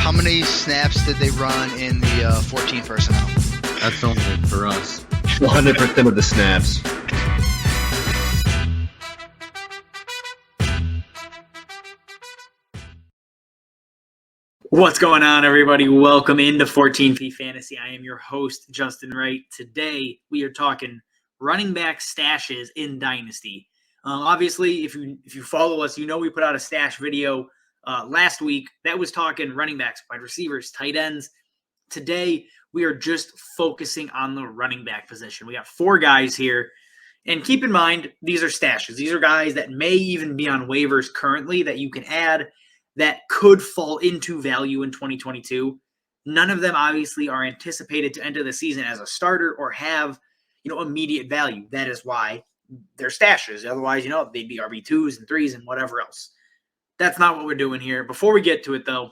How many snaps did they run in the 14 personnel? That's only for us. 100% of the snaps. What's going on, everybody? Welcome into 14P Fantasy. I am your host, Justin Wright. Today, we are talking running back stashes in Dynasty. Obviously, if you follow us, you know we put out a stash video last week. That was talking running backs, wide receivers, tight ends. Today, we are just focusing on the running back position. We got 4 guys here. And keep in mind, these are stashes. These are guys that may even be on waivers currently that you can add that could fall into value in 2022. None of them obviously are anticipated to enter the season as a starter or have, immediate value. That is why they're stashes. Otherwise, they'd be RB2s and 3s and whatever else. That's not what we're doing here. Before we get to it, though,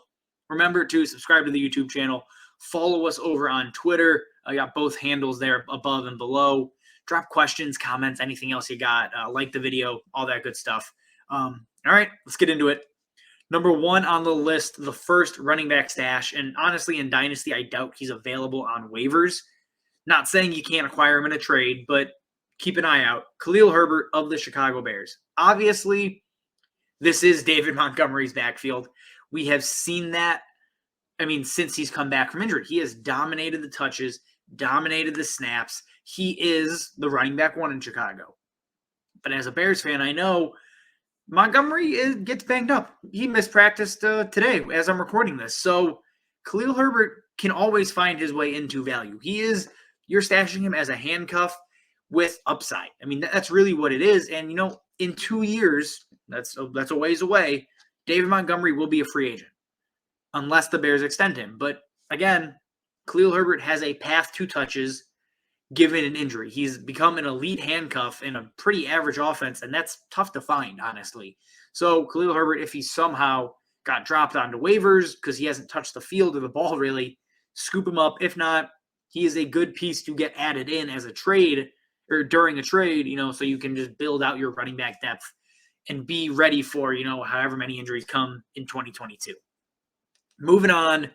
remember to subscribe to the YouTube channel. Follow us over on Twitter. I got both handles there above and below. Drop questions, comments, anything else you got. Like the video, all that good stuff. All right, let's get into it. Number 1 on the list, the first running back stash. And honestly, in Dynasty, I doubt he's available on waivers. Not saying you can't acquire him in a trade, but keep an eye out. Khalil Herbert of the Chicago Bears. Obviously, this is David Montgomery's backfield. We have seen that, since he's come back from injury. He has dominated the touches, dominated the snaps. He is the running back 1 in Chicago. But as a Bears fan, I know Montgomery gets banged up. He missed practice today as I'm recording this. So Khalil Herbert can always find his way into value. You're stashing him as a handcuff with upside. That's really what it is. And, in 2 years, that's a ways away, David Montgomery will be a free agent unless the Bears extend him. But again, Khalil Herbert has a path to touches given an injury. He's become an elite handcuff in a pretty average offense, and that's tough to find, honestly. So Khalil Herbert, if he somehow got dropped onto waivers because he hasn't touched the field or the ball really, scoop him up. If not, he is a good piece to get added in as a trade or during a trade, so you can just build out your running back depth and be ready for, however many injuries come in 2022. Moving on.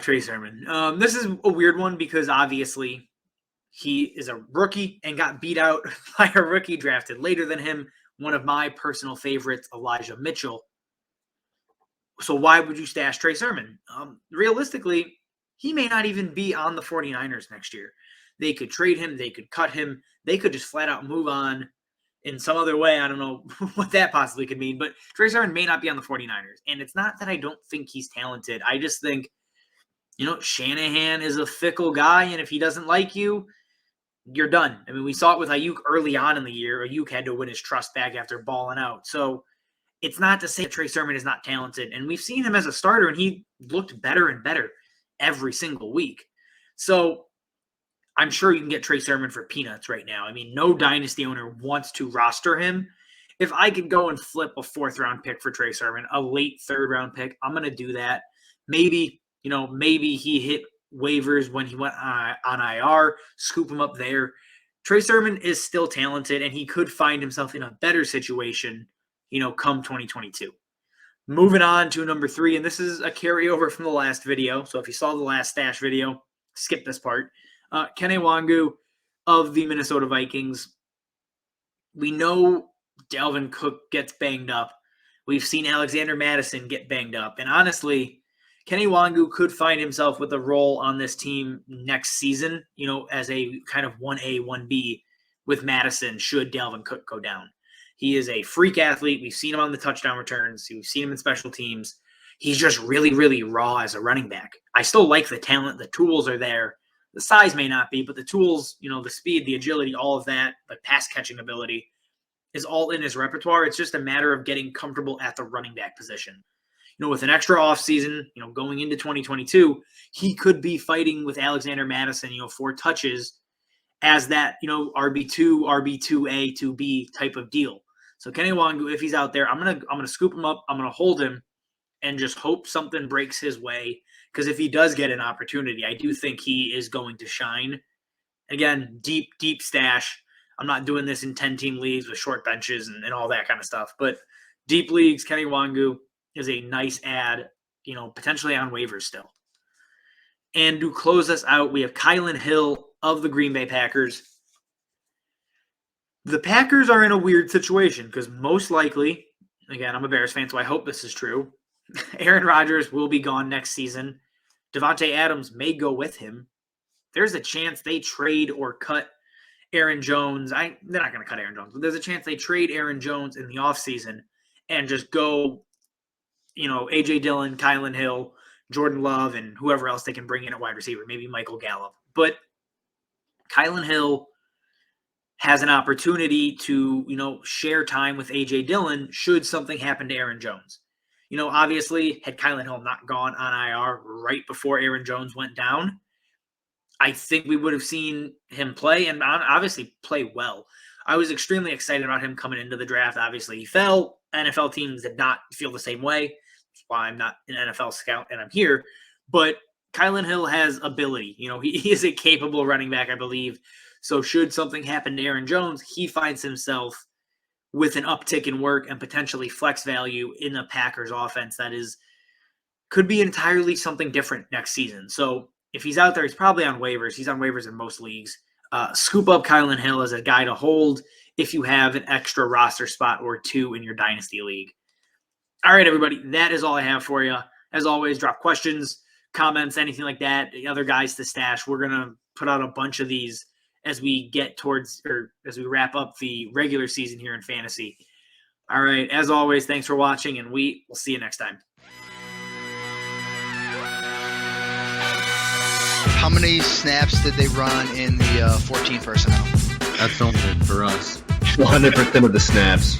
Trey Sermon. This is a weird one because obviously he is a rookie and got beat out by a rookie drafted later than him, one of my personal favorites, Elijah Mitchell. So why would you stash Trey Sermon? Realistically, he may not even be on the 49ers next year. They could trade him. They could cut him. They could just flat out move on in some other way. I don't know what that possibly could mean, but Trey Sermon may not be on the 49ers. And it's not that I don't think he's talented. I just think, Shanahan is a fickle guy, and if he doesn't like you, you're done. We saw it with Ayuk early on in the year. Ayuk had to win his trust back after balling out. So it's not to say that Trey Sermon is not talented. And we've seen him as a starter, and he looked better and better every single week. So I'm sure you can get Trey Sermon for peanuts right now. No Dynasty owner wants to roster him. If I could go and flip a 4th-round pick for Trey Sermon, a late 3rd-round pick, I'm going to do that. Maybe he hit waivers when he went on IR, scoop him up there. Trey Sermon is still talented, and he could find himself in a better situation, come 2022. Moving on to number 3, and this is a carryover from the last video. So if you saw the last stash video, skip this part. Kene Nwangwu of the Minnesota Vikings. We know Dalvin Cook gets banged up. We've seen Alexander Mattison get banged up. And honestly, Kene Nwangwu could find himself with a role on this team next season, as a kind of 1A, 1B with Mattison should Dalvin Cook go down. He is a freak athlete. We've seen him on the touchdown returns. We've seen him in special teams. He's just really, really raw as a running back. I still like the talent. The tools are there. The size may not be, but the tools, the speed, the agility, all of that, the pass catching ability is all in his repertoire. It's just a matter of getting comfortable at the running back position. With an extra offseason, going into 2022, he could be fighting with Alexander Mattison, for touches as that, RB2, RB2A, 2B type of deal. So Kene Nwangwu, if he's out there, I'm gonna scoop him up. I'm gonna hold him and just hope something breaks his way. Because if he does get an opportunity, I do think he is going to shine. Again, deep stash. I'm not doing this in 10-team leagues with short benches and all that kind of stuff. But deep leagues, Kene Nwangwu is a nice add potentially on waivers still. And to close us out, we have Kylin Hill of the Green Bay Packers. The Packers are in a weird situation because most likely, again, I'm a Bears fan, so I hope this is true, Aaron Rodgers will be gone next season. Devontae Adams may go with him. There's a chance they trade or cut Aaron Jones. They're not going to cut Aaron Jones, but there's a chance they trade Aaron Jones in the offseason and just go, A.J. Dillon, Kylin Hill, Jordan Love, and whoever else they can bring in at wide receiver, maybe Michael Gallup. But Kylin Hill has an opportunity to, share time with A.J. Dillon should something happen to Aaron Jones. Obviously, had Kylin Hill not gone on IR right before Aaron Jones went down, I think we would have seen him play and obviously play well. I was extremely excited about him coming into the draft. Obviously, he fell. NFL teams did not feel the same way. That's why I'm not an NFL scout and I'm here. But Kylin Hill has ability. He is a capable running back, I believe. So should something happen to Aaron Jones, he finds himself with an uptick in work and potentially flex value in the Packers offense that could be entirely something different next season. So if he's out there, he's probably on waivers. He's on waivers in most leagues. Scoop up Kylin Hill as a guy to hold if you have an extra roster spot or two in your Dynasty league. All right, everybody, that is all I have for you. As always, drop questions, comments, anything like that, the other guys to stash. We're going to put out a bunch of these as we get towards or as we wrap up the regular season here in fantasy. All right, as always, thanks for watching, and we will see you next time. How many snaps did they run in the 14 personnel? That's only for us. 100% of the snaps.